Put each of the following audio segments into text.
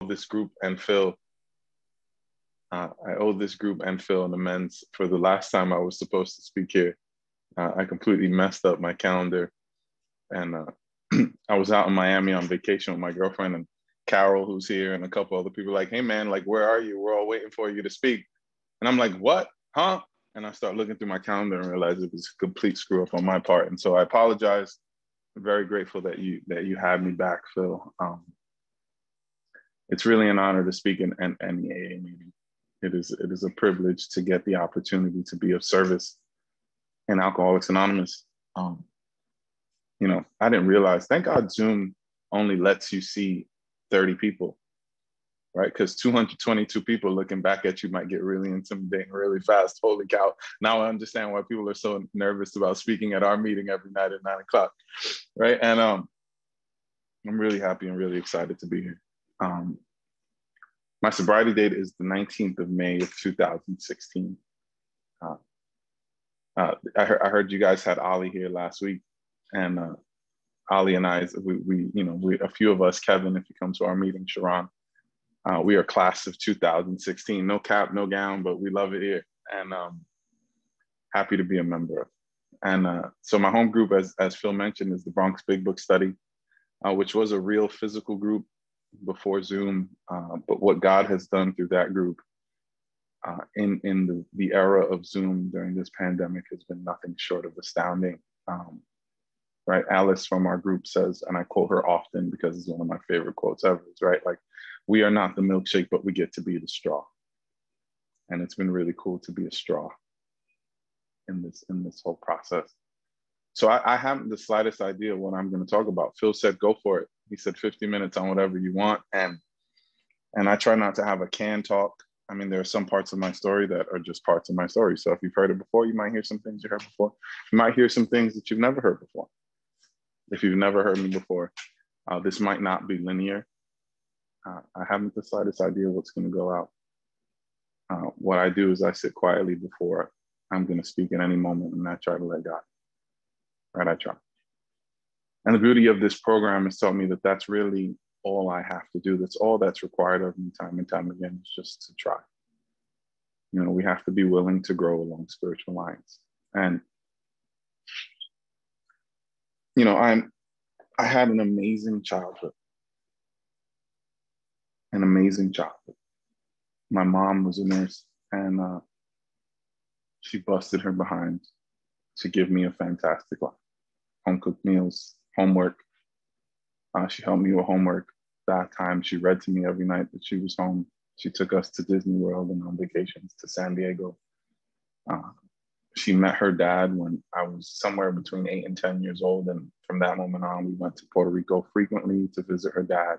this group and Phil. I owe this group and Phil an amends for the last time I was supposed to speak here. I completely messed up my calendar, and I was out in Miami on vacation with my girlfriend and Carol, who's here, and a couple other people. Like, hey man, like, where are you? We're all waiting for you to speak. And I'm like, what? Huh? And I start looking through my calendar and realize it was a complete screw up on my part. And so I apologize. I'm very grateful that you had me back, Phil. It's really an honor to speak in any AA meeting. It is a privilege to get the opportunity to be of service in Alcoholics Anonymous. You know, I didn't realize, thank God Zoom only lets you see 30 people, right? Because 222 people looking back at you might get really intimidating really fast. Holy cow. Now I understand why people are so nervous about speaking at our meeting every night at 9 o'clock, right? And I'm really happy and really excited to be here. My sobriety date is the 19th of May of 2016. I heard you guys had Ali here last week, and Ali and I, we a few of us, Kevin, if you come to our meeting, Sharon, we are class of 2016. No cap, no gown, but we love it here, and happy to be a member. And so my home group, as Phil mentioned, is the Bronx Big Book Study, which was a real physical group before Zoom, but what God has done through that group in the era of Zoom during this pandemic has been nothing short of astounding. Right, Alice from our group says, and I quote her often because it's one of my favorite quotes ever, is right, like, we are not the milkshake, but we get to be the straw. And it's been really cool to be a straw in this whole process. So I haven't the slightest idea what I'm going to talk about. Phil said, go for it. He said 50 minutes on whatever you want. And I try not to have a canned talk. I mean, there are some parts of my story that are just parts of my story. So if you've heard it before, you might hear some things you heard before. You might hear some things that you've never heard before. If you've never heard me before, this might not be linear. I haven't the slightest idea what's going to go out. What I do is I sit quietly before I'm going to speak at any moment, and I try to let God. Right, I try. And the beauty of this program has taught me that that's really all I have to do. That's all that's required of me time and time again, is just to try. You know, we have to be willing to grow along spiritual lines. And, you know, I had an amazing childhood. An amazing childhood. My mom was a nurse, and she busted her behind to give me a fantastic life. Home cooked meals, homework. She helped me with homework. That time, she read to me every night that she was home. She took us to Disney World and on vacations to San Diego. She met her dad when I was somewhere between 8 and 10 years old. And from that moment on, we went to Puerto Rico frequently to visit her dad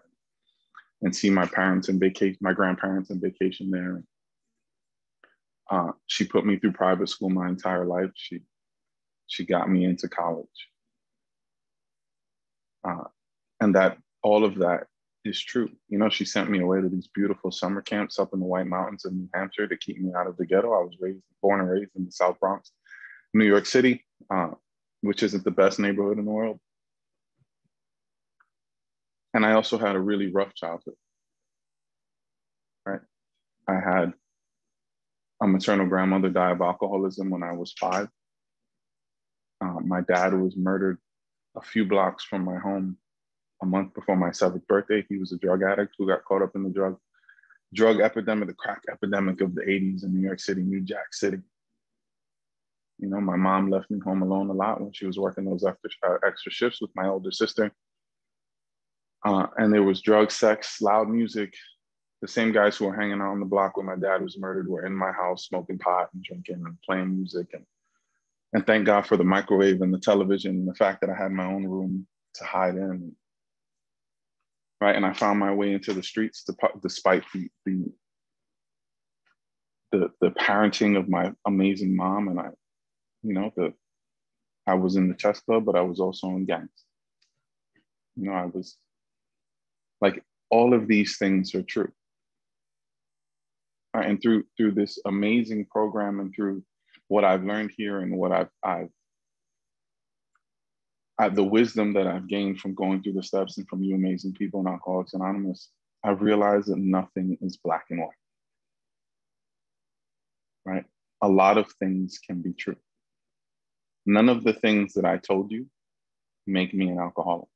and see my parents and my grandparents and vacation there. She put me through private school my entire life. She got me into college. And that all of that is true. You know, she sent me away to these beautiful summer camps up in the White Mountains of New Hampshire to keep me out of the ghetto. I was born and raised in the South Bronx, New York City, which isn't the best neighborhood in the world. And I also had a really rough childhood, right? I had a maternal grandmother die of alcoholism when I was 5. My dad was murdered a few blocks from my home a month before my 7th birthday. He was a drug addict who got caught up in the drug epidemic, the crack epidemic of the 80s in New York City, New Jack City. You know, my mom left me home alone a lot when she was working those extra shifts with my older sister. And there was drugs, sex, loud music. The same guys who were hanging out on the block when my dad was murdered were in my house smoking pot and drinking and playing music. And thank God for the microwave and the television and the fact that I had my own room to hide in. Right, and I found my way into the streets despite the parenting of my amazing mom. And I was in the chess club, but I was also in gangs. You know, I was like, all of these things are true. Right, and through this amazing program and through what I've learned here and what I've the wisdom that I've gained from going through the steps and from you amazing people in Alcoholics Anonymous, I realized that nothing is black and white, right? A lot of things can be true. None of the things that I told you make me an alcoholic.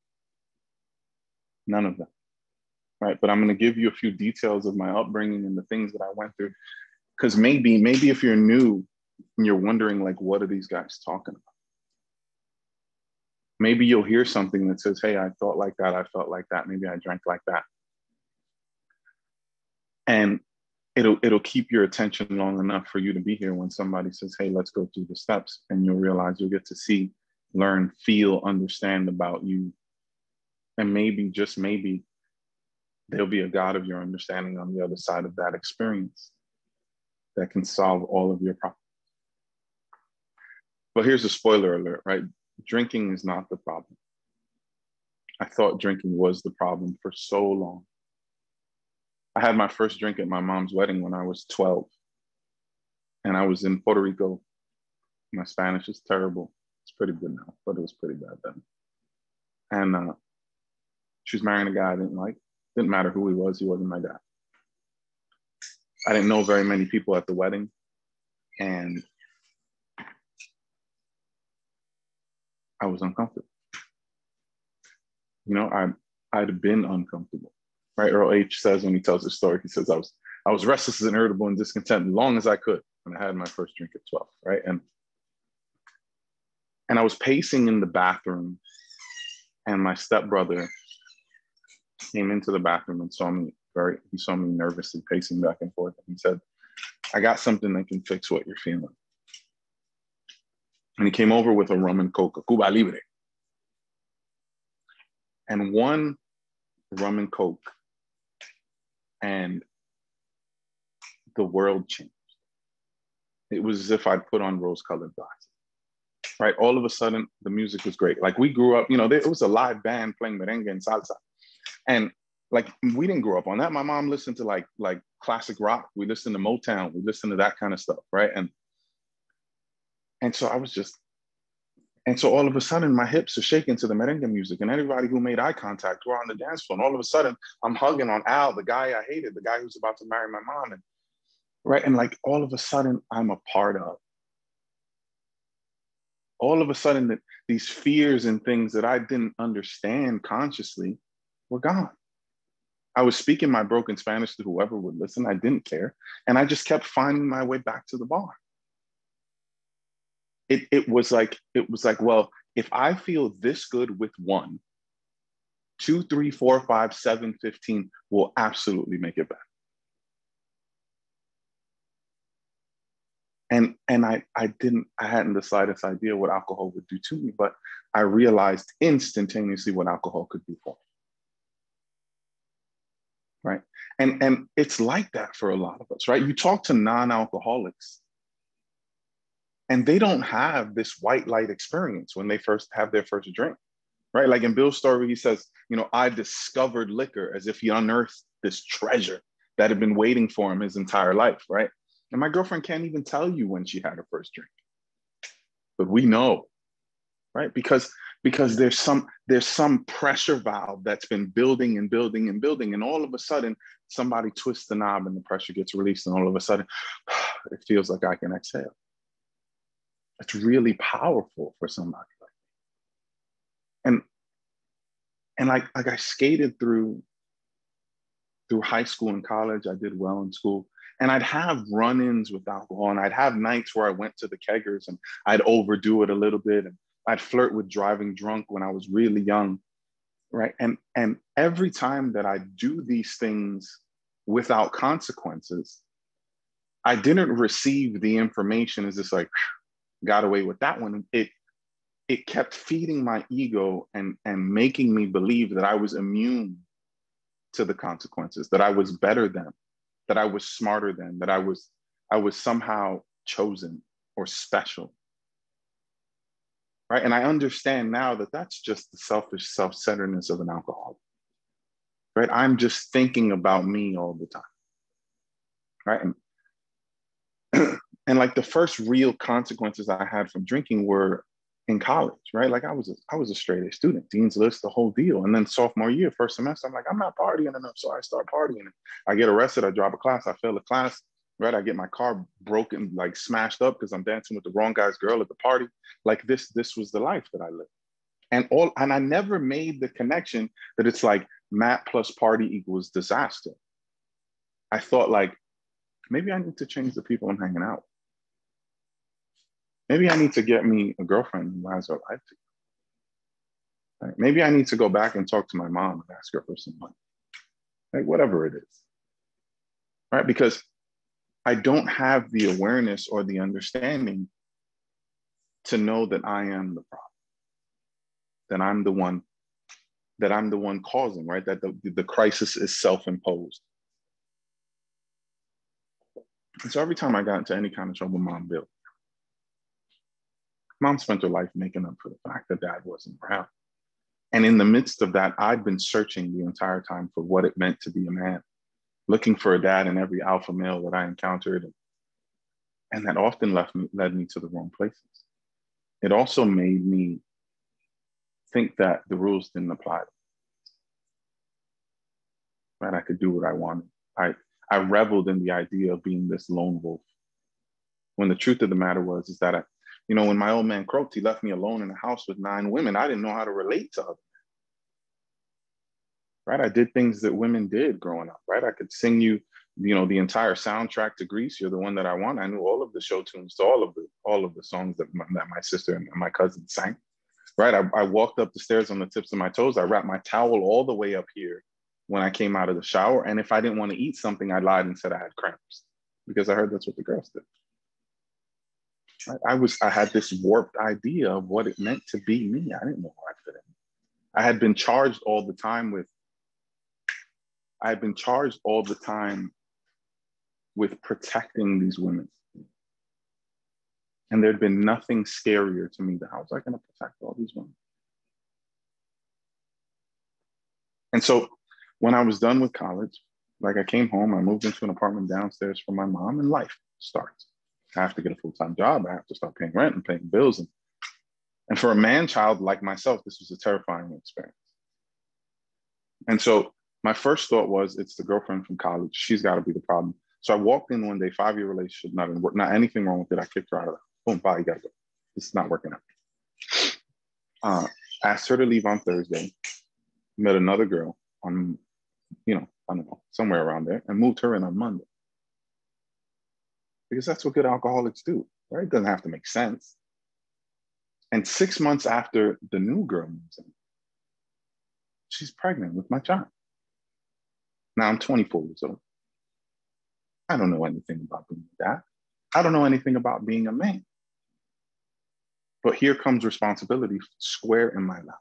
None of them, right? But I'm going to give you a few details of my upbringing and the things that I went through. Because maybe if you're new and you're wondering, like, what are these guys talking about? Maybe you'll hear something that says, hey, I thought like that, I felt like that, maybe I drank like that. And it'll keep your attention long enough for you to be here when somebody says, hey, let's go through the steps. And you'll realize you'll get to see, learn, feel, understand about you. And maybe, just maybe, there'll be a God of your understanding on the other side of that experience that can solve all of your problems. But here's a spoiler alert, right? Drinking is not the problem. I thought drinking was the problem for so long. I had my first drink at my mom's wedding when I was 12. And I was in Puerto Rico. My Spanish is terrible. It's pretty good now, but it was pretty bad then. And she was marrying a guy I didn't like. Didn't matter who he wasn't my dad. I didn't know very many people at the wedding. And I was uncomfortable. You know, I'd been uncomfortable, right? Earl H says when he tells his story, he says, I was restless and irritable and discontent as long as I could when I had my first drink at 12, right? And I was pacing in the bathroom, and my stepbrother came into the bathroom and he saw me nervously pacing back and forth. And he said, I got something that can fix what you're feeling. And he came over with a rum and coke, a Cuba Libre. And one rum and coke, and the world changed. It was as if I'd put on rose-colored glasses, right? All of a sudden, the music was great. Like, we grew up, you know, it was a live band playing merengue and salsa. And like, we didn't grow up on that. My mom listened to like classic rock. We listened to Motown. We listened to that kind of stuff, right? And so all of a sudden, my hips are shaking to the merengue music, and everybody who made eye contact were on the dance floor. And all of a sudden, I'm hugging on Al, the guy I hated, the guy who's about to marry my mom, and right, and like all of a sudden, I'm a part of. All of a sudden, these fears and things that I didn't understand consciously were gone. I was speaking my broken Spanish to whoever would listen. I didn't care, and I just kept finding my way back to the bar. It was like, well, if I feel this good with 1, 2, 3, 4, 5, 7, 15 will absolutely make it back. And I hadn't the slightest idea what alcohol would do to me, but I realized instantaneously what alcohol could do for me. Right. And it's like that for a lot of us, right? You talk to non-alcoholics, and they don't have this white light experience when they first have their first drink, right? Like in Bill's story, he says, you know, I discovered liquor as if he unearthed this treasure that had been waiting for him his entire life, right? And my girlfriend can't even tell you when she had her first drink, but we know, right? Because there's some pressure valve that's been building and building and building, and all of a sudden somebody twists the knob and the pressure gets released, and all of a sudden it feels like I can exhale. It's really powerful for somebody like me. And like I skated through high school and college. I did well in school, and I'd have run-ins with alcohol, and I'd have nights where I went to the keggers and I'd overdo it a little bit, and I'd flirt with driving drunk when I was really young, right? And every time that I do these things without consequences, I didn't receive the information as just like, got away with that one. It kept feeding my ego and making me believe that I was immune to the consequences, that I was better than, that I was smarter than, that I was somehow chosen or special, right? And I understand now that that's just the selfish self-centeredness of an alcoholic, right? I'm just thinking about me all the time, right? And like the first real consequences I had from drinking were in college, right? Like I was a straight A student, dean's list, the whole deal. And then sophomore year, first semester, I'm like, I'm not partying enough. So I start partying. I get arrested, I drop a class, I fail a class, right? I get my car broken, like smashed up because I'm dancing with the wrong guy's girl at the party. Like this was the life that I lived. And I never made the connection that it's like Matt plus party equals disaster. I thought like, maybe I need to change the people I'm hanging out with. Maybe I need to get me a girlfriend who has her life together. Right? Maybe I need to go back and talk to my mom and ask her for some money. Like whatever it is. Right? Because I don't have the awareness or the understanding to know that I am the problem. That I'm the one causing, right? That the crisis is self-imposed. And so every time I got into any kind of trouble, mom built. Mom spent her life making up for the fact that dad wasn't around. And in the midst of that, I'd been searching the entire time for what it meant to be a man, looking for a dad in every alpha male that I encountered. And that often led me to the wrong places. It also made me think that the rules didn't apply. Right? I could do what I wanted. I reveled in the idea of being this lone wolf. When the truth of the matter is that when my old man croaked, he left me alone in a house with 9 women. I didn't know how to relate to others. Right? I did things that women did growing up, right? I could sing you, the entire soundtrack to Grease. You're the one that I want. I knew all of the show tunes to all of the songs that my sister and my cousin sang. Right? I walked up the stairs on the tips of my toes. I wrapped my towel all the way up here when I came out of the shower. And if I didn't want to eat something, I lied and said I had cramps because I heard that's what the girls did. I had this warped idea of what it meant to be me. I didn't know who I fit in. I had been charged all the time with protecting these women. And there'd been nothing scarier to me than how was I going to protect all these women? And so when I was done with college, like I came home, I moved into an apartment downstairs from my mom, and life starts. I have to get a full-time job. I have to start paying rent and paying bills. And for a man-child like myself, this was a terrifying experience. And so my first thought was, it's the girlfriend from college. She's got to be the problem. So I walked in one day, 5-year relationship, not anything wrong with it. I kicked her out of the boom, bye, you got to go. This is not working out. Asked her to leave on Thursday, met another girl on, I don't know, somewhere around there, and moved her in on Monday. Because that's what good alcoholics do, right? It doesn't have to make sense. And 6 months after the new girl moves in, she's pregnant with my child. Now I'm 24 years old. I don't know anything about being a dad. I don't know anything about being a man. But here comes responsibility square in my lap.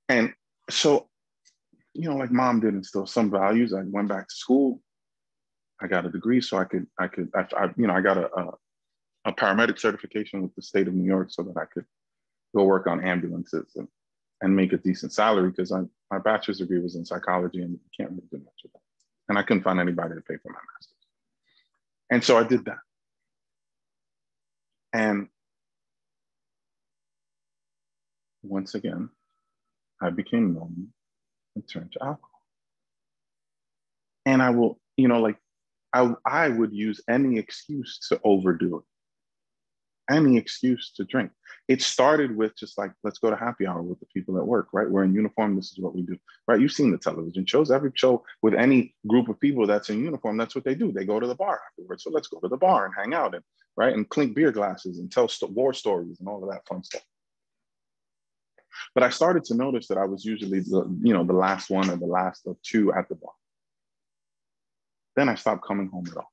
And so, like mom did instill some values. I went back to school. I got a degree so I got a paramedic certification with the state of New York so that I could go work on ambulances and make a decent salary because my bachelor's degree was in psychology and you can't really do much of that. And I couldn't find anybody to pay for my master's. And so I did that. And once again, I became lonely and turned to alcohol. And I will, I would use any excuse to overdo it, any excuse to drink. It started with just like, let's go to happy hour with the people at work, right? We're in uniform, this is what we do, right? You've seen the television shows, every show with any group of people that's in uniform, that's what they do. They go to the bar afterwards. So let's go to the bar and hang out and, right? And clink beer glasses and tell war stories and all of that fun stuff. But I started to notice that I was usually the last one or the last of 2 at the bar. Then I stopped coming home at all,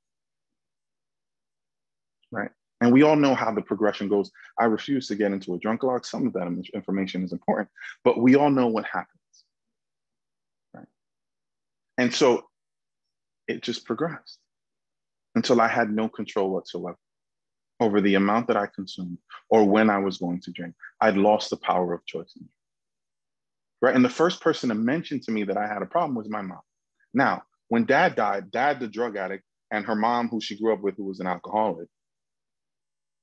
right? And we all know how the progression goes. I refuse to get into a drunk log. Some of that information is important, but we all know what happens, right? And so it just progressed until I had no control whatsoever over the amount that I consumed or when I was going to drink. I'd lost the power of choice, right? And the first person to mention to me that I had a problem was my mom. Now, when dad died, dad, the drug addict, and her mom, who she grew up with, who was an alcoholic,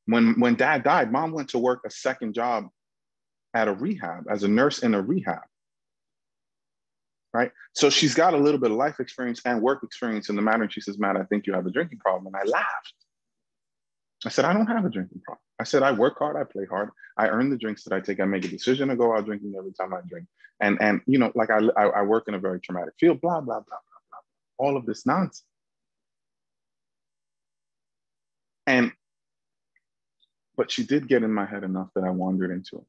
When dad died, mom went to work a second job at a rehab as a nurse in a rehab, right? So she's got a little bit of life experience and work experience in the matter. And she says, Matt, I think you have a drinking problem. And I laughed. I said, I don't have a drinking problem. I said, I work hard, I play hard, I earn the drinks that I take. I make a decision to go out drinking every time I drink. And you know, like I work in a very traumatic field, blah, blah, blah, blah, blah. All of this nonsense. But she did get in my head enough that I wandered into it.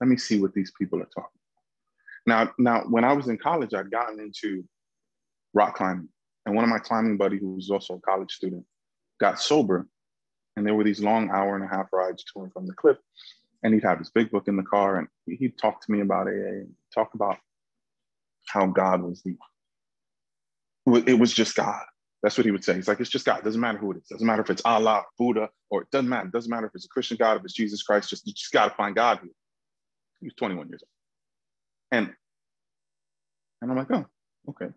Let me see what these people are talking about. Now, when I was in college, I'd gotten into rock climbing. And one of my climbing buddies, who was also a college student, got sober. And there were these long 1.5-hour rides to and from the cliff. And he'd have his big book in the car. And he'd talk to me about AA, and talk about how God was it was just God. That's what he would say. He's like, it's just God. It doesn't matter who it is. It doesn't matter if it's Allah, Buddha, or it doesn't matter. It doesn't matter if it's a Christian God, if it's Jesus Christ. You just got to find God here. He was 21 years old. And I'm like, oh, okay.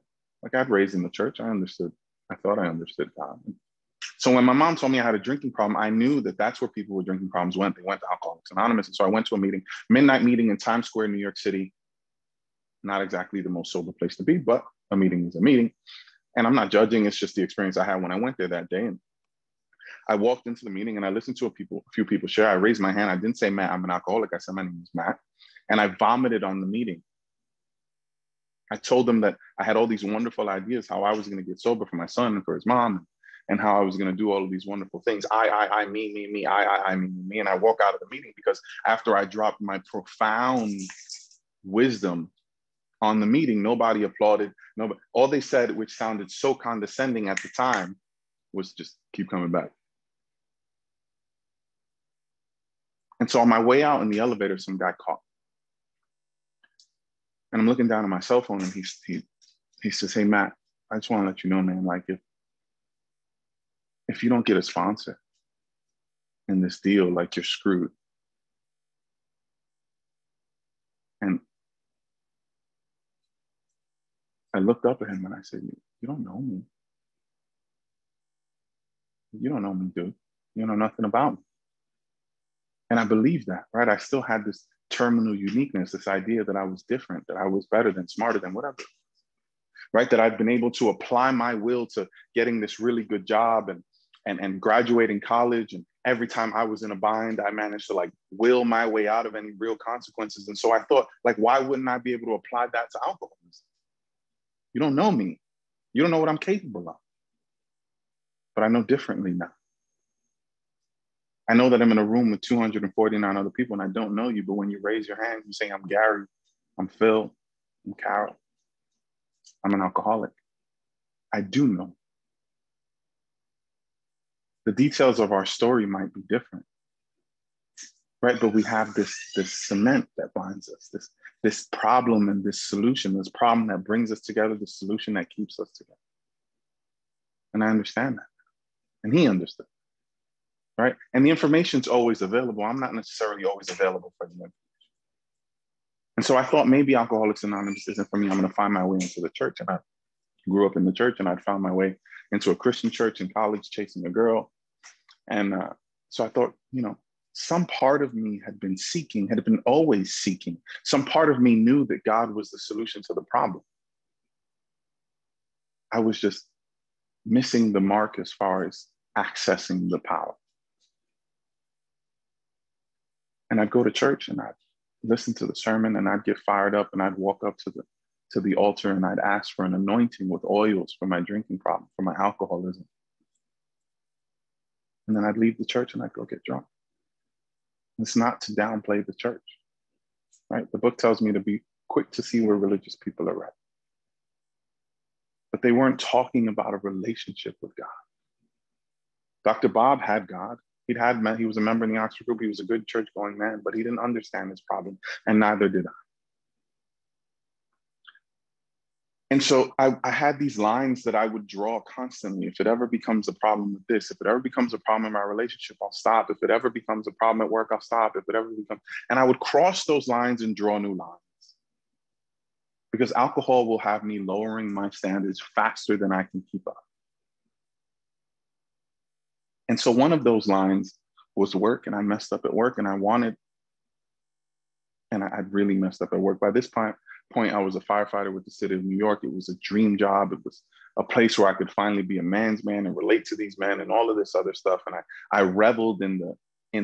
Like, I'd raised in the church. I thought I understood God. So when my mom told me I had a drinking problem, I knew that that's where people with drinking problems went. They went to Alcoholics Anonymous. And so I went to a meeting, midnight meeting in Times Square, New York City. Not exactly the most sober place to be, but a meeting is a meeting. And I'm not judging. It's just the experience I had when I went there that day. And I walked into the meeting and I listened to a few people share. I raised my hand. I didn't say, Matt, I'm an alcoholic. I said, my name is Matt. And I vomited on the meeting. I told them that I had all these wonderful ideas, how I was going to get sober for my son and for his mom, and how I was going to do all of these wonderful things. I, me, me. And I walk out of the meeting because after I dropped my profound wisdom on the meeting, nobody applauded. Nobody, all they said, which sounded so condescending at the time, was just keep coming back. And so on my way out in the elevator, some guy called. And I'm looking down at my cell phone and he says, hey, Matt, I just want to let you know, man, like if you don't get a sponsor in this deal, like, you're screwed. And I looked up at him and I said, you don't know me. You don't know me, dude. You know nothing about me. And I believed that, right? I still had this terminal uniqueness, this idea that I was different, that I was better than, smarter than, whatever, right? That I'd been able to apply my will to getting this really good job and graduating college. And every time I was in a bind, I managed to, like, will my way out of any real consequences. And so I thought, like, why wouldn't I be able to apply that to alcoholism? You don't know me. You don't know what I'm capable of. But I know differently now. I know that I'm in a room with 249 other people and I don't know you, but when you raise your hand, you say, I'm Gary, I'm Phil, I'm Carol, I'm an alcoholic. I do know. The details of our story might be different, right? But we have this cement that binds us, this problem and this solution, this problem that brings us together, the solution that keeps us together. And I understand that. And he understood. Right? And the information's always available. I'm not necessarily always available for the information. And so I thought maybe Alcoholics Anonymous isn't for me. I'm going to find my way into the church. And I grew up in the church and I'd found my way into a Christian church in college, chasing a girl. And so I thought, some part of me had been always seeking. Some part of me knew that God was the solution to the problem. I was just missing the mark as far as accessing the power. And I'd go to church and I'd listen to the sermon and I'd get fired up and I'd walk up to the altar and I'd ask for an anointing with oils for my drinking problem, for my alcoholism. And then I'd leave the church and I'd go get drunk. It's not to downplay the church, right? The book tells me to be quick to see where religious people are at. But they weren't talking about a relationship with God. Dr. Bob had God. He was a member in the Oxford group. He was a good church-going man, but he didn't understand his problem, and neither did I. And so I had these lines that I would draw constantly. If it ever becomes a problem with this, if it ever becomes a problem in my relationship, I'll stop. If it ever becomes a problem at work, I'll stop. And I would cross those lines and draw new lines. Because alcohol will have me lowering my standards faster than I can keep up. And so one of those lines was work, and I messed up at work, and I really messed up at work. By this point, I was a firefighter with the city of New York. It was a dream job. It was a place where I could finally be a man's man and relate to these men and all of this other stuff. And I reveled in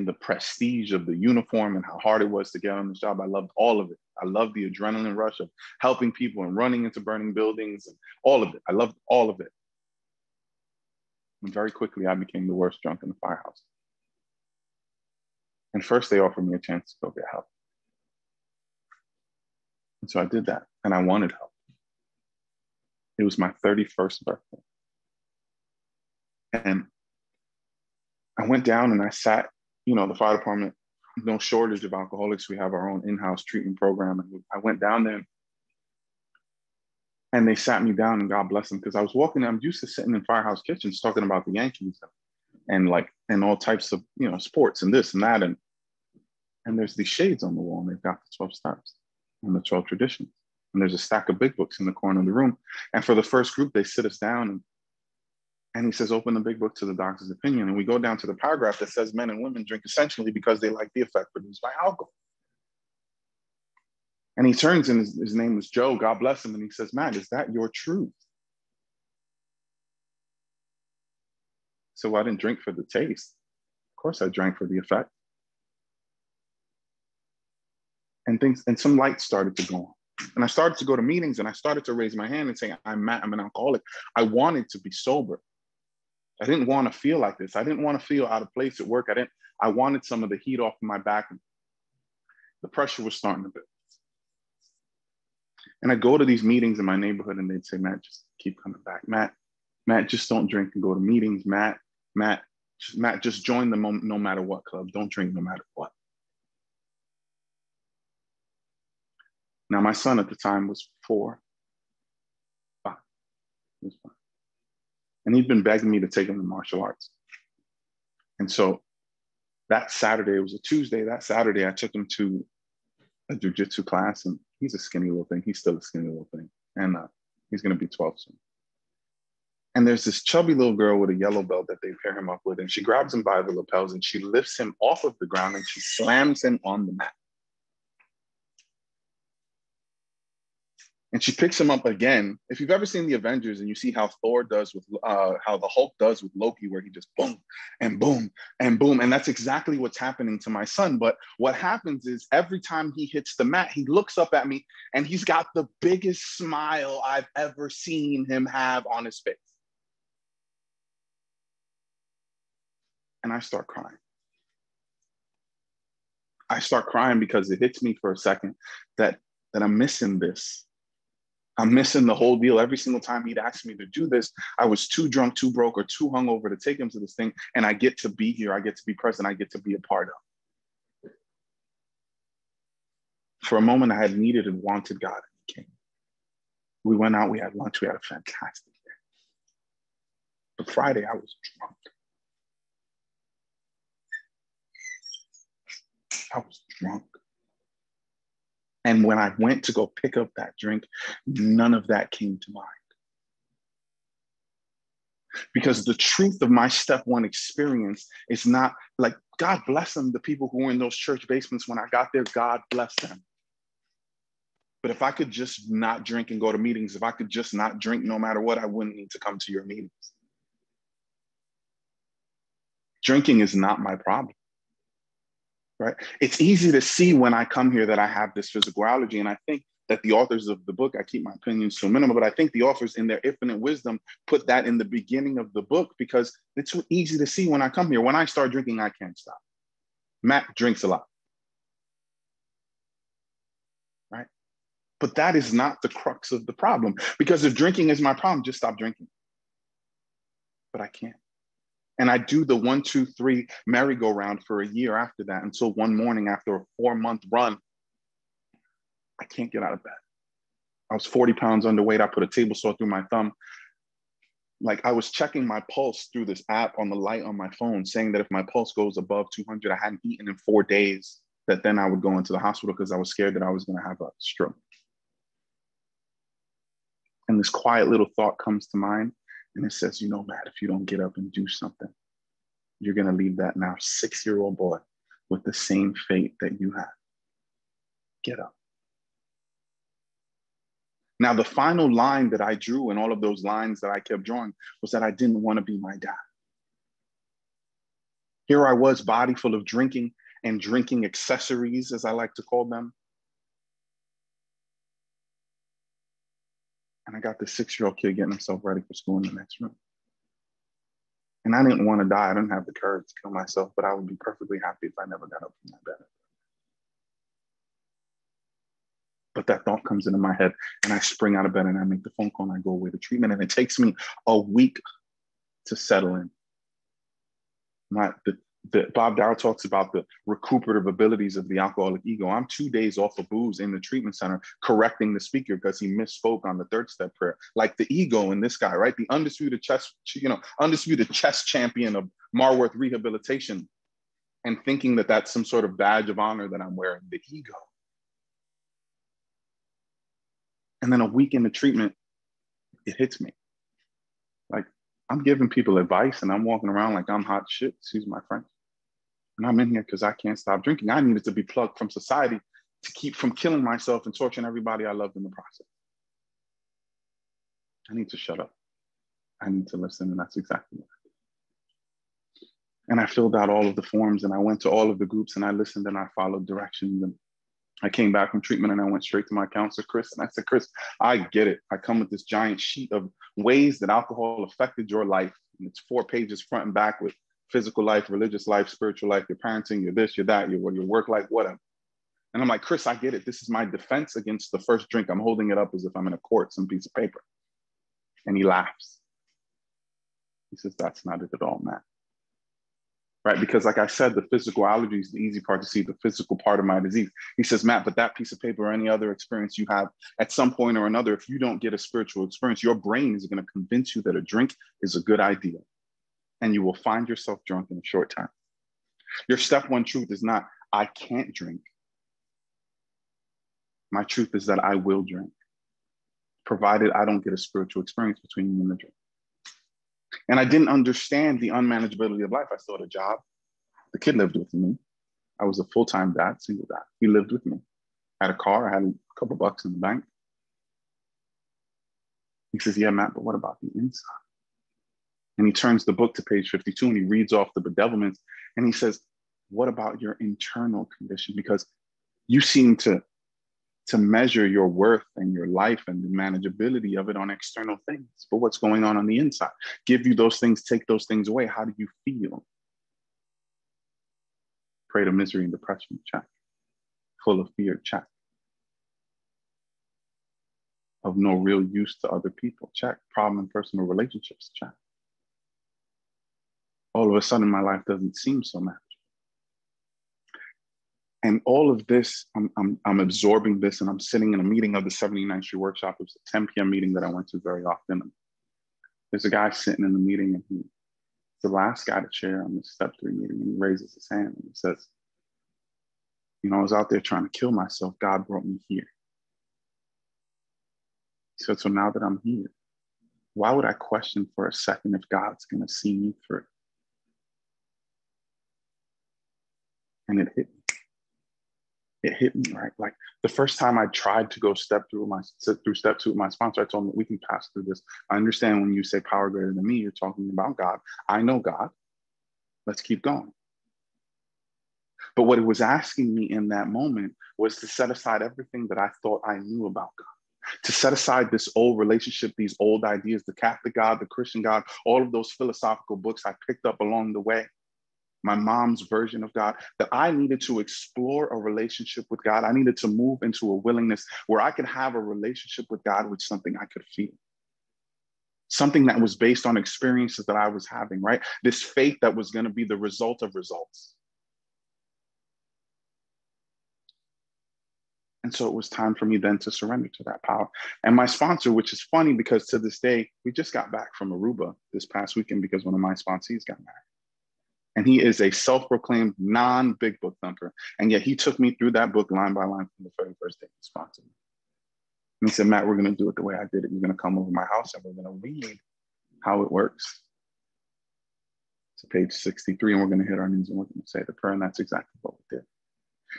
the prestige of the uniform and how hard it was to get on this job. I loved all of it. I loved the adrenaline rush of helping people and running into burning buildings and all of it. I loved all of it. And very quickly, I became the worst drunk in the firehouse. And first, they offered me a chance to go get help. And so I did that, and I wanted help. It was my 31st birthday. And I went down and I sat, the fire department, no shortage of alcoholics. We have our own in-house treatment program. And I went down there and they sat me down, and God bless them, because I was walking, I'm used to sitting in firehouse kitchens talking about the Yankees and all types of, sports and this and that. And there's these shades on the wall, and they've got the 12 steps and the 12 traditions. And there's a stack of big books in the corner of the room. And for the first group, they sit us down and he says, open the big book to the doctor's opinion. And we go down to the paragraph that says men and women drink essentially because they like the effect produced by alcohol. And he turns, and his name is Joe, God bless him. And he says, Matt, is that your truth? So I didn't drink for the taste. Of course I drank for the effect. And some lights started to go on. And I started to go to meetings, and I started to raise my hand and say, I'm Matt, I'm an alcoholic. I wanted to be sober. I didn't want to feel like this. I didn't want to feel out of place at work. I wanted some of the heat off of my back. The pressure was starting to build. And I go to these meetings in my neighborhood, and they'd say, Matt, just keep coming back. Matt, just don't drink and go to meetings. Matt, just join the no matter what club. Don't drink no matter what. Now, my son at the time was 5. He was 5. And he'd been begging me to take him to martial arts. And so that Saturday, it was a Tuesday, that Saturday, I took him to a jujitsu class, and he's a skinny little thing. He's still a skinny little thing. And he's going to be 12 soon. And there's this chubby little girl with a yellow belt that they pair him up with. And she grabs him by the lapels, and she lifts him off of the ground, and she slams him on the mat. And she picks him up again. If you've ever seen the Avengers and you see how Thor does with, how the Hulk does with Loki, where he just boom and boom and boom. And that's exactly what's happening to my son. But what happens is every time he hits the mat, he looks up at me, and he's got the biggest smile I've ever seen him have on his face. And I start crying. I start crying because it hits me for a second that I'm missing this. I'm missing the whole deal. Every single time he'd ask me to do this, I was too drunk, too broke, or too hungover to take him to this thing. And I get to be here. I get to be present. I get to be a part of. For a moment, I had needed and wanted God, and he came. We went out, we had lunch, we had a fantastic day. But Friday, I was drunk. I was drunk. And when I went to go pick up that drink, none of that came to mind. Because the truth of my step one experience is not like, God bless them, the people who were in those church basements when I got there, God bless them. But if I could just not drink and go to meetings, if I could just not drink no matter what, I wouldn't need to come to your meetings. Drinking is not my problem. Right? It's easy to see when I come here that I have this physical allergy. And I think that the authors of the book, I keep my opinions to a minimum, but I think the authors in their infinite wisdom put that in the beginning of the book because it's so easy to see when I come here. When I start drinking, I can't stop. Matt drinks a lot. Right? But that is not the crux of the problem, because if drinking is my problem, just stop drinking. But I can't. And I do the 1, 2, 3 merry-go-round for a year after that, until one morning after a 4-month run, I can't get out of bed. I was 40 pounds underweight. I put a table saw through my thumb. Like, I was checking my pulse through this app on the light on my phone, saying that if my pulse goes above 200, I hadn't eaten in 4 days, that then I would go into the hospital because I was scared that I was going to have a stroke. And this quiet little thought comes to mind. And it says, Matt, if you don't get up and do something, you're going to leave that now 6-year-old boy with the same fate that you had. Get up. Now, the final line that I drew in all of those lines that I kept drawing was that I didn't want to be my dad. Here I was, body full of drinking and drinking accessories, as I like to call them. And I got this 6-year-old kid getting himself ready for school in the next room. And I didn't want to die. I didn't have the courage to kill myself, but I would be perfectly happy if I never got up from that bed. But that thought comes into my head, and I spring out of bed and I make the phone call and I go away to treatment. And it takes me a week to settle in. Bob Dower talks about the recuperative abilities of the alcoholic ego. I'm 2 days off of booze in the treatment center, correcting the speaker because he misspoke on the third step prayer. Like the ego in this guy, right? The undisputed chess champion of Marworth rehabilitation, and thinking that that's some sort of badge of honor that I'm wearing, the ego. And then a week into treatment, it hits me. Like, I'm giving people advice and I'm walking around like I'm hot shit, excuse my French. And I'm in here because I can't stop drinking. I needed to be plugged from society to keep from killing myself and torturing everybody I loved in the process. I need to shut up. I need to listen, and that's exactly what I did. And I filled out all of the forms and I went to all of the groups and I listened and I followed directions. And I came back from treatment and I went straight to my counselor, Chris. And I said, Chris, I get it. I come with this giant sheet of ways that alcohol affected your life. And it's 4 pages front and back with physical life, religious life, spiritual life, your parenting, your this, your that, your work life, whatever. And I'm like, Chris, I get it. This is my defense against the first drink. I'm holding it up as if I'm in a court, some piece of paper. And he laughs. He says, that's not it at all, Matt. Right? Because like I said, the physical allergy is the easy part to see, the physical part of my disease. He says, Matt, but that piece of paper or any other experience you have at some point or another, if you don't get a spiritual experience, your brain is going to convince you that a drink is a good idea. And you will find yourself drunk in a short time. Your step one truth is not, I can't drink. My truth is that I will drink, provided I don't get a spiritual experience between me and the drink. And I didn't understand the unmanageability of life. I still had a job. The kid lived with me. I was a full-time dad, single dad. He lived with me. I had a car. I had a couple bucks in the bank. He says, yeah, Matt, but what about the inside? And he turns the book to page 52 and he reads off the bedevilments. And he says, what about your internal condition? Because you seem to measure your worth and your life and the manageability of it on external things. But what's going on the inside? Give you those things, take those things away. How do you feel? Prey to misery and depression, check. Full of fear, check. Of no real use to other people, check. Problem in personal relationships, check. All of a sudden, my life doesn't seem so manageable. And all of this, I'm absorbing this, and I'm sitting in a meeting of the 79th Street Workshop. It was a 10 p.m. meeting that I went to very often. There's a guy sitting in the meeting, and he's the last guy to chair on the step 3 meeting, and he raises his hand and he says, I was out there trying to kill myself. God brought me here. He said, so now that I'm here, why would I question for a second if God's going to see me through? And it hit me. It hit me, right? Like the first time I tried to go sit through step 2 with my sponsor, I told him, we can pass through this. I understand when you say power greater than me, you're talking about God. I know God. Let's keep going. But what it was asking me in that moment was to set aside everything that I thought I knew about God, to set aside this old relationship, these old ideas, the Catholic God, the Christian God, all of those philosophical books I picked up along the way. My mom's version of God, that I needed to explore a relationship with God. I needed to move into a willingness where I could have a relationship with God with something I could feel. Something that was based on experiences that I was having, right? This faith that was going to be the result of results. And so it was time for me then to surrender to that power. And my sponsor, which is funny because to this day, we just got back from Aruba this past weekend because one of my sponsees got married. And he is a self-proclaimed non-big book thumper. And yet he took me through that book line by line from the very first day he sponsored me. And he said, Matt, we're going to do it the way I did it. You're going to come over my house and we're going to read how it works. to page 63, and we're going to hit our knees and we're going to say the prayer, and that's exactly what we did.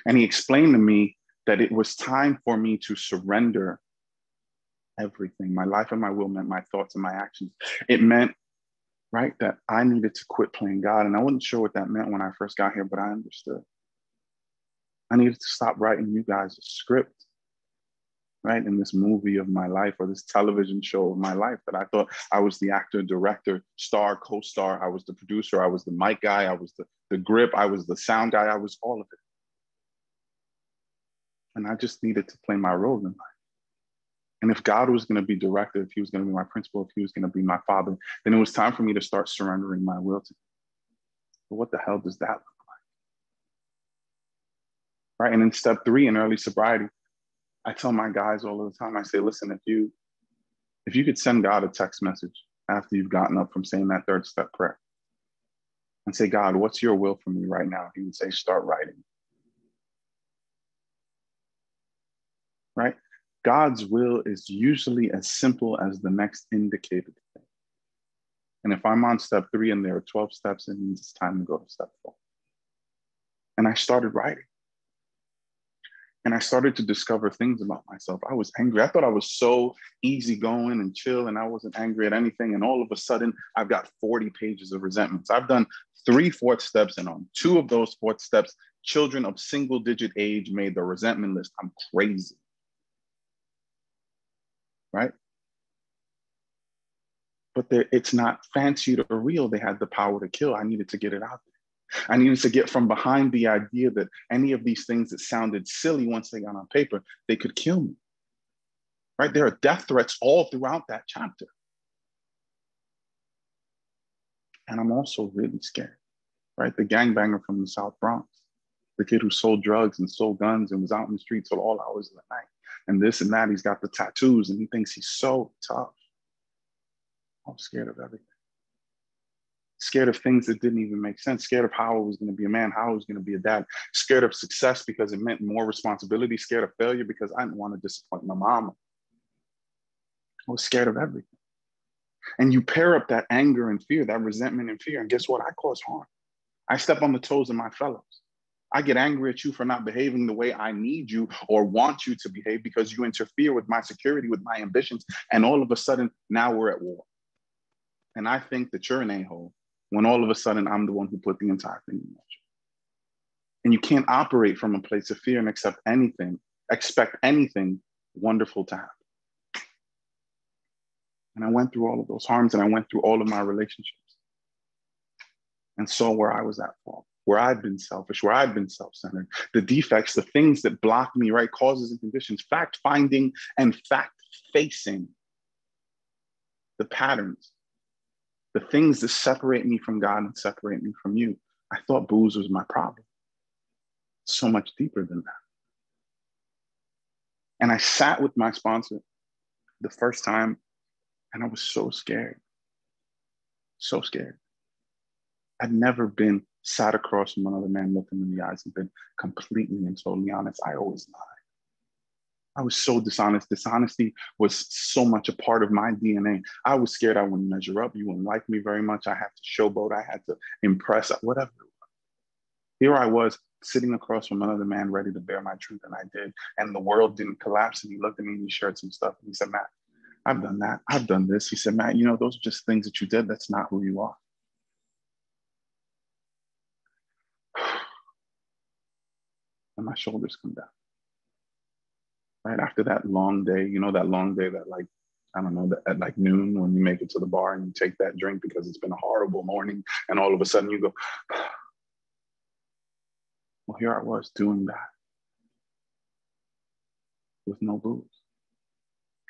And he explained to me that it was time for me to surrender everything. My life and my will meant my thoughts and my actions. It meant, right, that I needed to quit playing God. And I wasn't sure what that meant when I first got here, but I understood. I needed to stop writing you guys a script, right, in this movie of my life or this television show of my life that I thought I was the actor, director, star, co-star. I was the producer. I was the mic guy. I was the grip. I was the sound guy. I was all of it. And I just needed to play my role in life. And if God was going to be director, if he was going to be my principal, if he was going to be my father, then it was time for me to start surrendering my will to him. But what the hell does that look like? Right? And in step 3 in early sobriety, I tell my guys all the time, I say, listen, if you could send God a text message after you've gotten up from saying that 3rd step prayer and say, God, what's your will for me right now? He would say, start writing. Right? God's will is usually as simple as the next indicated thing. And if I'm on step 3 and there are 12 steps, it means it's time to go to step 4. And I started writing. And I started to discover things about myself. I was angry. I thought I was so easygoing and chill, and I wasn't angry at anything. And all of a sudden, I've got 40 pages of resentments. I've done 3 4th steps, and on 2 of those 4th steps, children of single-digit age made the resentment list. I'm crazy. Right? But it's not fancied or real. They had the power to kill. I needed to get it out there. I needed to get from behind the idea that any of these things that sounded silly once they got on paper, they could kill me. Right? There are death threats all throughout that chapter. And I'm also really scared. Right? The gangbanger from the South Bronx, the kid who sold drugs and sold guns and was out in the streets till all hours of the night. And this and that, he's got the tattoos and he thinks he's so tough. I'm scared of everything. Scared of things that didn't even make sense. Scared of how I was going to be a man, how I was going to be a dad. Scared of success because it meant more responsibility. Scared of failure because I didn't want to disappoint my mama. I was scared of everything. And you pair up that anger and fear, that resentment and fear, and guess what? I cause harm. I step on the toes of my fellows. I get angry at you for not behaving the way I need you or want you to behave because you interfere with my security, with my ambitions. And all of a sudden, now we're at war. And I think that you're an a-hole when all of a sudden I'm the one who put the entire thing in motion. And you can't operate from a place of fear and expect anything wonderful to happen. And I went through all of those harms and I went through all of my relationships and saw where I was at fault, where I'd been selfish, where I'd been self-centered, the defects, the things that blocked me, right? Causes and conditions, fact-finding and fact-facing the patterns, the things that separate me from God and separate me from you. I thought booze was my problem. So much deeper than that. And I sat with my sponsor the first time and I was so scared. So scared. I'd never been sat across from another man, looked him in the eyes and been completely and totally honest. I always lied. I was so dishonest. Dishonesty was so much a part of my DNA. I was scared I wouldn't measure up. You wouldn't like me very much. I had to showboat. I had to impress, whatever it was. Here I was sitting across from another man ready to bear my truth, and I did. And the world didn't collapse. And he looked at me in these shirts and stuff. And he said, Matt, I've done that. I've done this. He said, Matt, you know, those are just things that you did. That's not who you are. And my shoulders come down. Right after that long day, you know, that long day that like, I don't know, at like noon when you make it to the bar and you take that drink because it's been a horrible morning and all of a sudden you go, well, here I was doing that with no booze,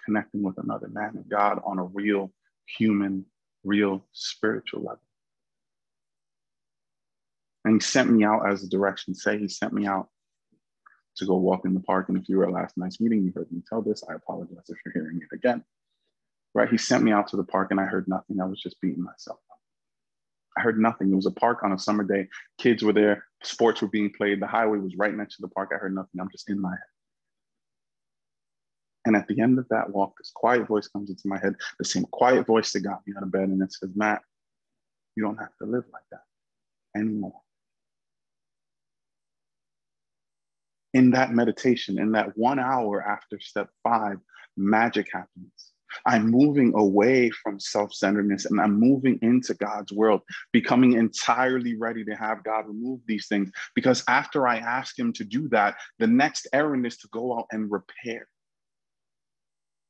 connecting with another man and God on a real human, real spiritual level. And he sent me out, as the directions say, he sent me out to go walk in the park. And if you were at last night's meeting, you heard me tell this. I apologize if you're hearing it again. Right? He sent me out to the park and I heard nothing. I was just beating myself up. I heard nothing. It was a park on a summer day. Kids were there. Sports were being played. The highway was right next to the park. I heard nothing. I'm just in my head. And at the end of that walk, this quiet voice comes into my head, the same quiet voice that got me out of bed. And it says, Matt, You don't have to live like that anymore. In that meditation, in that 1 hour after step 5, magic happens. I'm moving away from self-centeredness and I'm moving into God's world, becoming entirely ready to have God remove these things. Because after I ask him to do that, the next errand is to go out and repair.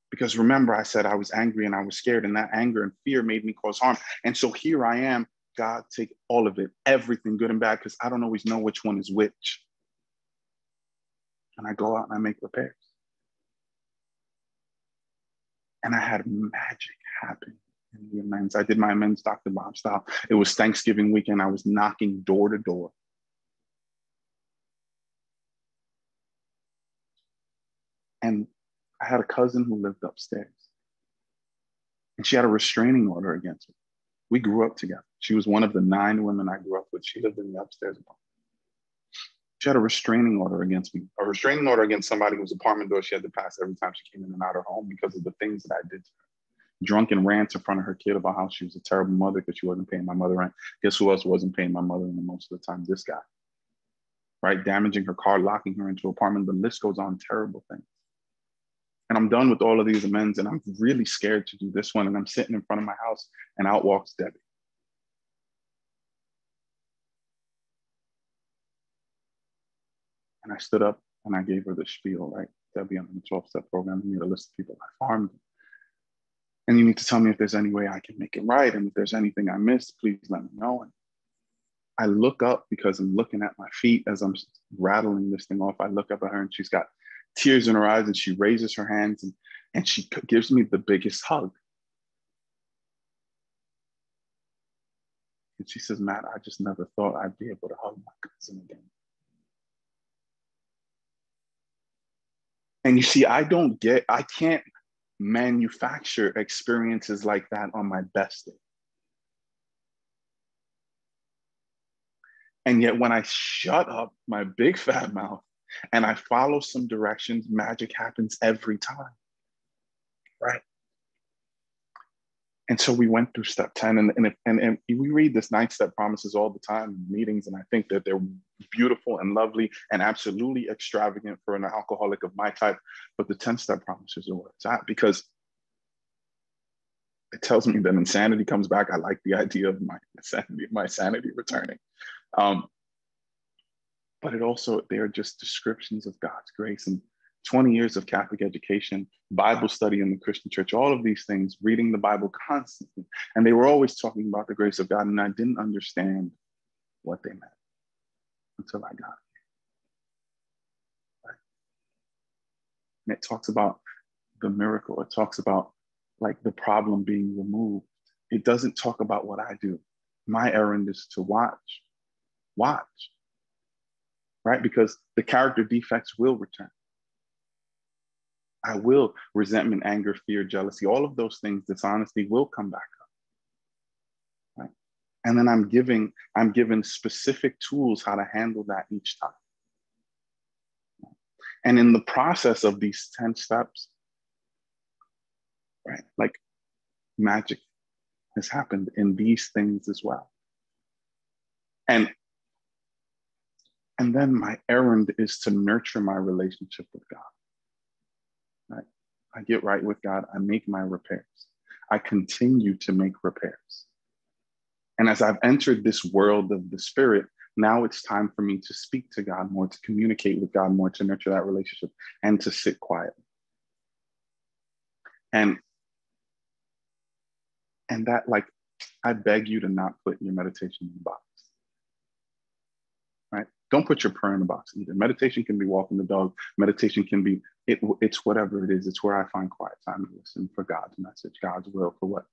Because remember, I said I was angry and I was scared, and that anger and fear made me cause harm. And so here I am, God, take all of it, everything good and bad, because I don't always know which one is which. And I go out and I make repairs. And I had magic happen in the amends. I did my amends Dr. Bob style. It was Thanksgiving weekend. I was knocking door to door. And I had a cousin who lived upstairs. And she had a restraining order against me. We grew up together. She was one of the 9 women I grew up with. She lived in the upstairs apartment. She had a restraining order against me, a restraining order against somebody whose apartment door she had to pass every time she came in and out of her home because of the things that I did to her. Drunken rants in front of her kid about how she was a terrible mother because she wasn't paying my mother rent. Guess who else wasn't paying my mother rent most of the time? This guy, right? Damaging her car, locking her into an apartment. The list goes on, terrible things. And I'm done with all of these amends and I'm really scared to do this one. And I'm sitting in front of my house and out walks Debbie. And I stood up and I gave her the spiel, right? Debbie, I'm in the 12-step program. You need a list of people I harmed. And you need to tell me if there's any way I can make it right. And if there's anything I missed, please let me know. And I look up because I'm looking at my feet as I'm rattling this thing off. I look up at her and she's got tears in her eyes and she raises her hands and she gives me the biggest hug. And she says, Matt, I just never thought I'd be able to hug my cousin again. And you see, I can't manufacture experiences like that on my best day. And yet when I shut up my big fat mouth and I follow some directions, magic happens every time, right? And so we went through step 10 and we read this 9-step promises all the time in meetings. And I think that they're beautiful and lovely and absolutely extravagant for an alcoholic of my type. But the 10-step promises are where it's at because it tells me that insanity comes back. I like the idea of my sanity returning. But they are just descriptions of God's grace and 20 years of Catholic education, Bible study in the Christian church, all of these things, reading the Bible constantly. And they were always talking about the grace of God. And I didn't understand what they meant until I got here. Right? And it talks about the miracle. It talks about like the problem being removed. It doesn't talk about what I do. My errand is to watch, right? Because the character defects will return. I will, resentment, anger, fear, jealousy, all of those things, dishonesty will come back up, right? And then I'm given specific tools how to handle that each time. And in the process of these 10 steps, right, like magic has happened in these things as well. And then my errand is to nurture my relationship with God. Right? I get right with God. I make my repairs. I continue to make repairs. And as I've entered this world of the spirit, now it's time for me to speak to God more, to communicate with God more, to nurture that relationship and to sit quietly. And that, like, I beg you to not put your meditation in the box. Right? Don't put your prayer in the box either. Meditation can be walking the dog. Meditation can be, it's whatever it is. It's where I find quiet time to listen for God's message, God's will, for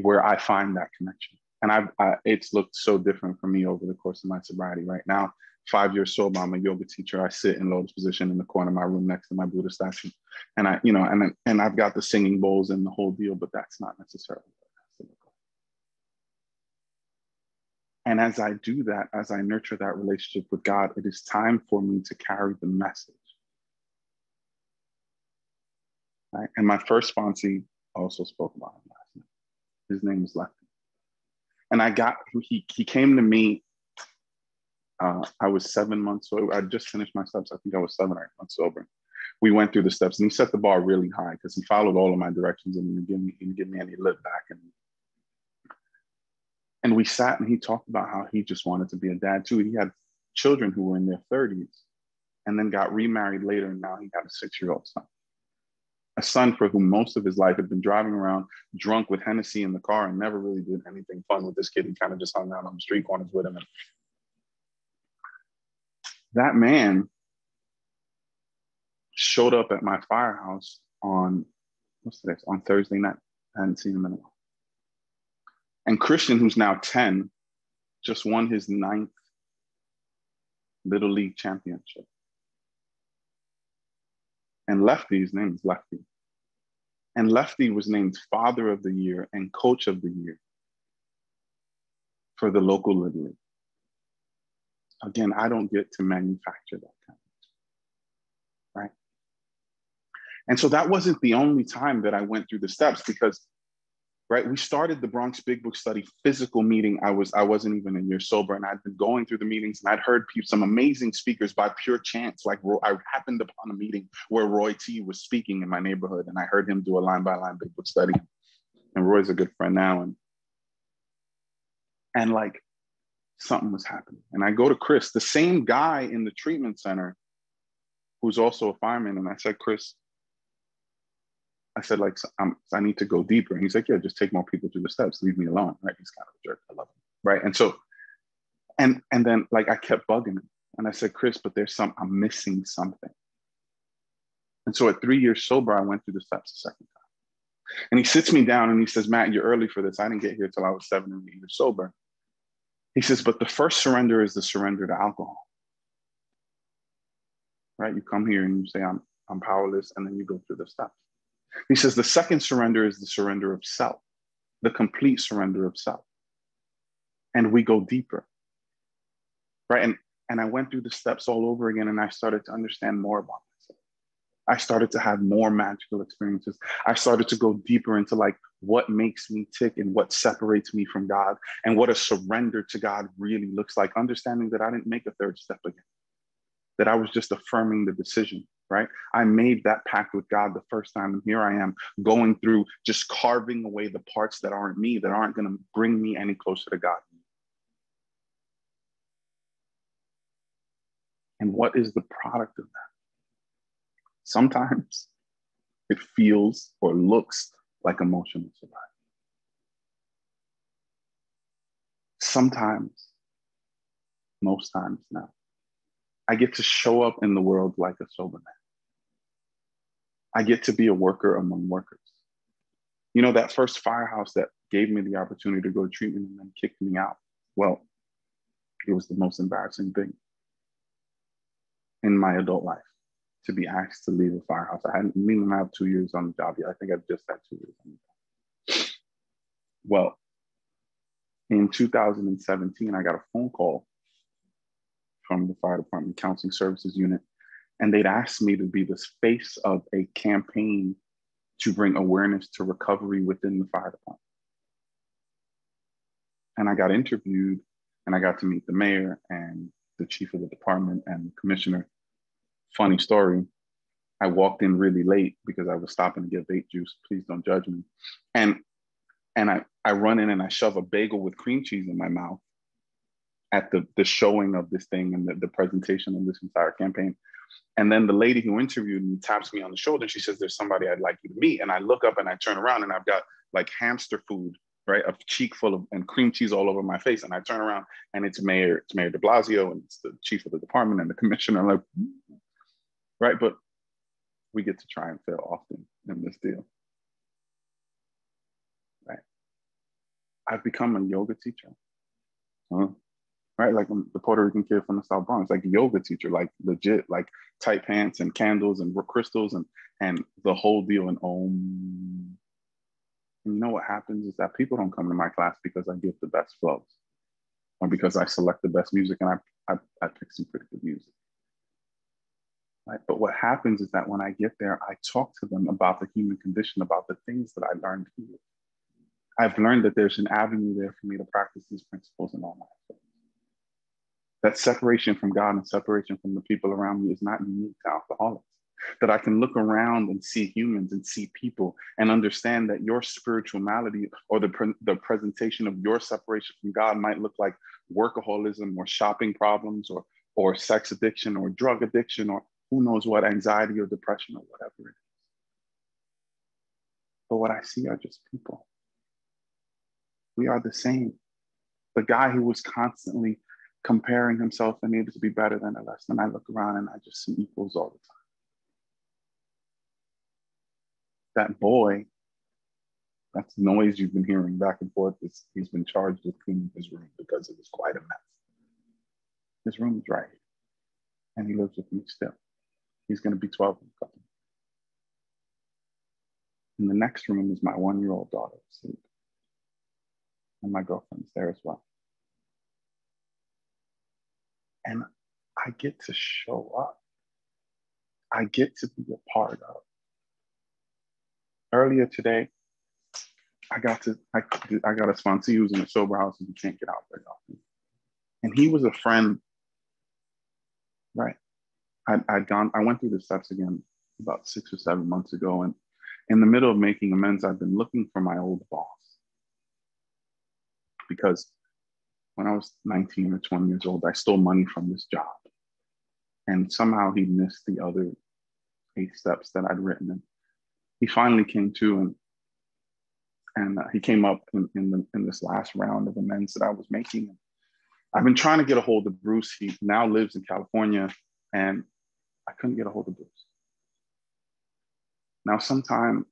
where I find that connection. And it's looked so different for me over the course of my sobriety. Right now, 5 years sober, I'm a yoga teacher. I sit in lotus position in the corner of my room next to my Buddha statue. And and I've got the singing bowls and the whole deal, but that's not necessarily what it has to look like. And as I do that, as I nurture that relationship with God, it is time for me to carry the message. Right? And my first sponsee also spoke about him last night. His name is Lefty. And he came to me. I was 7 months sober. I just finished my steps. I think I was 7 or 8 months sober. We went through the steps, and he set the bar really high because he followed all of my directions, and he didn't give me any lip back. And we sat, and he talked about how he just wanted to be a dad too. He had children who were in their 30s and then got remarried later, and now he had a 6-year-old son. A son for whom most of his life had been driving around drunk with Hennessy in the car and never really did anything fun with this kid. He kind of just hung out on the street corners with him. And that man showed up at my firehouse on Thursday night. I hadn't seen him in a while. And Christian, who's now 10, just won his 9th Little League championship. And Lefty, his name is Lefty. And Lefty was named Father of the Year and Coach of the Year for the local Little League. Again, I don't get to manufacture that kind of, right? And so that wasn't the only time that I went through the steps because, right, we started the Bronx Big Book Study physical meeting. I wasn't even a year sober, and I'd been going through the meetings, and I'd heard some amazing speakers by pure chance. Like I happened upon a meeting where Roy T was speaking in my neighborhood, and I heard him do a line-by-line Big Book Study. And Roy's a good friend now, and like something was happening. And I go to Chris, the same guy in the treatment center, who's also a fireman, and I said, Chris, like, I need to go deeper. And he's like, yeah, just take more people through the steps. Leave me alone, right? He's kind of a jerk. I love him, right? And so, and then like I kept bugging him. And I said, Chris, but I'm missing something. And so at 3 years sober, I went through the steps a second time. And he sits me down and he says, Matt, you're early for this. I didn't get here till I was 7 or 8 years sober. He says, but the first surrender is the surrender to alcohol, right? You come here and you say, I'm powerless, and then you go through the steps. He says, the second surrender is the surrender of self, the complete surrender of self. And we go deeper, right? And I went through the steps all over again, and I started to understand more about myself. I started to have more magical experiences. I started to go deeper into like what makes me tick and what separates me from God and what a surrender to God really looks like, understanding that I didn't make a third step again, that I was just affirming the decision, right? I made that pact with God the first time, and here I am going through just carving away the parts that aren't me, that aren't going to bring me any closer to God. And what is the product of that? Sometimes it feels or looks like emotional survival. Sometimes, most times now, I get to show up in the world like a sober man. I get to be a worker among workers. You know, that first firehouse that gave me the opportunity to go to treatment and then kicked me out. Well, it was the most embarrassing thing in my adult life, to be asked to leave a firehouse. I hadn't even had 2 years on the job yet. I think I've just had 2 years on the job. Well, in 2017, I got a phone call from the fire department counseling services unit, and they'd asked me to be the face of a campaign to bring awareness to recovery within the fire department. And I got interviewed, and I got to meet the mayor and the chief of the department and the commissioner. Funny story, I walked in really late because I was stopping to get vape juice. Please don't judge me. And I run in and I shove a bagel with cream cheese in my mouth at the showing of this thing and the presentation of this entire campaign. And then the lady who interviewed me taps me on the shoulder. She says, there's somebody I'd like you to meet. And I look up and I turn around and I've got like hamster food, right? A cheek full of and cream cheese all over my face. And I turn around and it's Mayor de Blasio and it's the chief of the department and the commissioner. I'm like, right? But we get to try and fail often in this deal, right? I've become a yoga teacher, right? Like I'm the Puerto Rican kid from the South Bronx, like a yoga teacher, like legit, like tight pants and candles and crystals and the whole deal. And you know what happens is that people don't come to my class because I give the best flows or because I select the best music and I pick some pretty good music. Right? But what happens is that when I get there, I talk to them about the human condition, about the things that I learned here. I've learned that there's an avenue there for me to practice these principles in all my life. That separation from God and separation from the people around me is not unique to alcoholics. That I can look around and see humans and see people and understand that your spiritual malady or the presentation of your separation from God might look like workaholism or shopping problems or sex addiction or drug addiction or who knows what, anxiety or depression or whatever it is. But what I see are just people. We are the same. The guy who was constantly comparing himself and needed to be better than or less than, I look around and I just see equals all the time. That boy, that's noise you've been hearing back and forth. He's been charged with cleaning his room because it was quite a mess. His room is right here, and he lives with me still. He's going to be 12 in a couple. In the next room is my 1-year-old daughter asleep, and my girlfriend's there as well. And I get to show up. I get to be a part of. Earlier today, I got a sponsor who's in a sober house and he can't get out very often. And he was a friend, right? I went through the steps again about 6 or 7 months ago. And in the middle of making amends, I've been looking for my old boss. Because when I was 19 or 20 years old, I stole money from this job. And somehow he missed the other 8 steps that I'd written. And he finally came to, and he came up in this last round of amends that I was making. I've been trying to get a hold of Bruce. He now lives in California, and I couldn't get a hold of Bruce. Now, sometime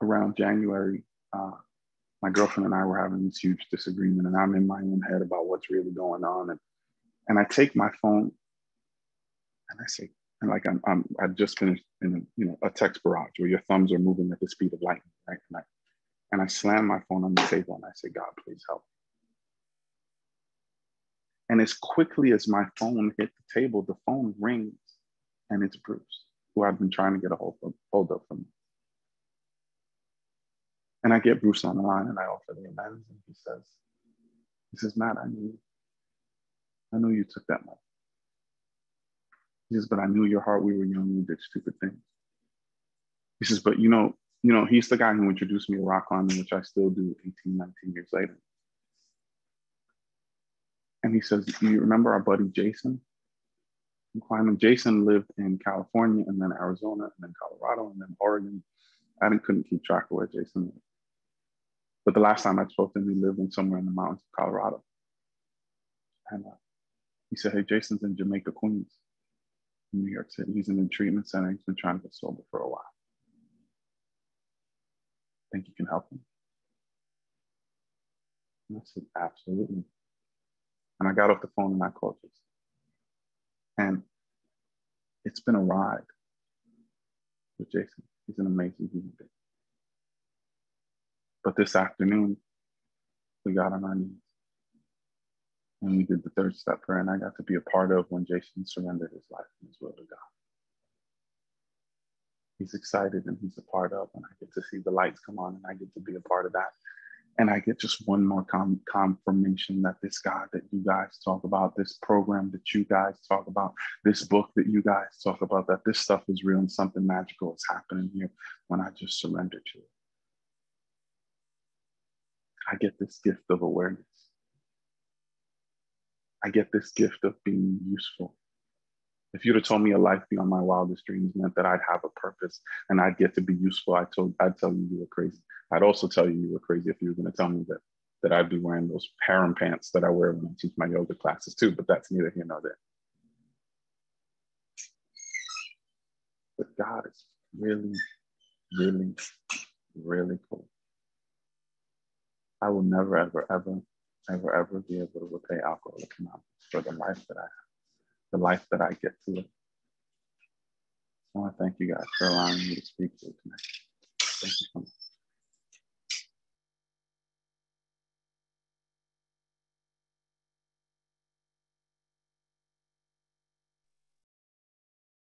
around January, my girlfriend and I were having this huge disagreement, and I'm in my own head about what's really going on. And I take my phone, and I say, and like I just finished in a text barrage where your thumbs are moving at the speed of lightning, right? And I slam my phone on the table and I say, God, please help. And as quickly as my phone hit the table, the phone rings, and it's Bruce, who I've been trying to get a hold of for me. And I get Bruce on the line and I offer the amends, and he says, Matt, I knew you took that money. He says, but I knew your heart. We were young, we did stupid things. He says, but he's the guy who introduced me to rock climbing, which I still do 18, 19 years later. And he says, do you remember our buddy Jason? Climbing. Jason lived in California and then Arizona and then Colorado and then Oregon. I couldn't keep track of where Jason lived. But the last time I spoke to him, he lived in somewhere in the mountains of Colorado. And he said, hey, Jason's in Jamaica, Queens, in New York City. He's in a treatment center. He's been trying to get sober for a while. Think you can help him? And I said, absolutely. And I got off the phone and I called Jason. And it's been a ride with Jason. He's an amazing human being. But this afternoon, we got on our knees and we did the 3rd step prayer, and I got to be a part of when Jason surrendered his life and his will to God. He's excited and he's a part of, and I get to see the lights come on and I get to be a part of that. And I get just one more confirmation that this God that you guys talk about, this program that you guys talk about, this book that you guys talk about, that this stuff is real and something magical is happening here when I just surrender to it. I get this gift of awareness. I get this gift of being useful. If you'd have told me a life beyond my wildest dreams meant that I'd have a purpose and I'd get to be useful, I'd tell you were crazy. I'd also tell you were crazy if you were going to tell me that I'd be wearing those harem pants that I wear when I teach my yoga classes too, but that's neither here nor there. But God is really, really, really cool. I will never, ever, ever, ever, ever be able to repay Alcoholics Anonymous for the life that I have, the life that I get to live. I want to thank you guys for allowing me to speak to you tonight. Thank you so much.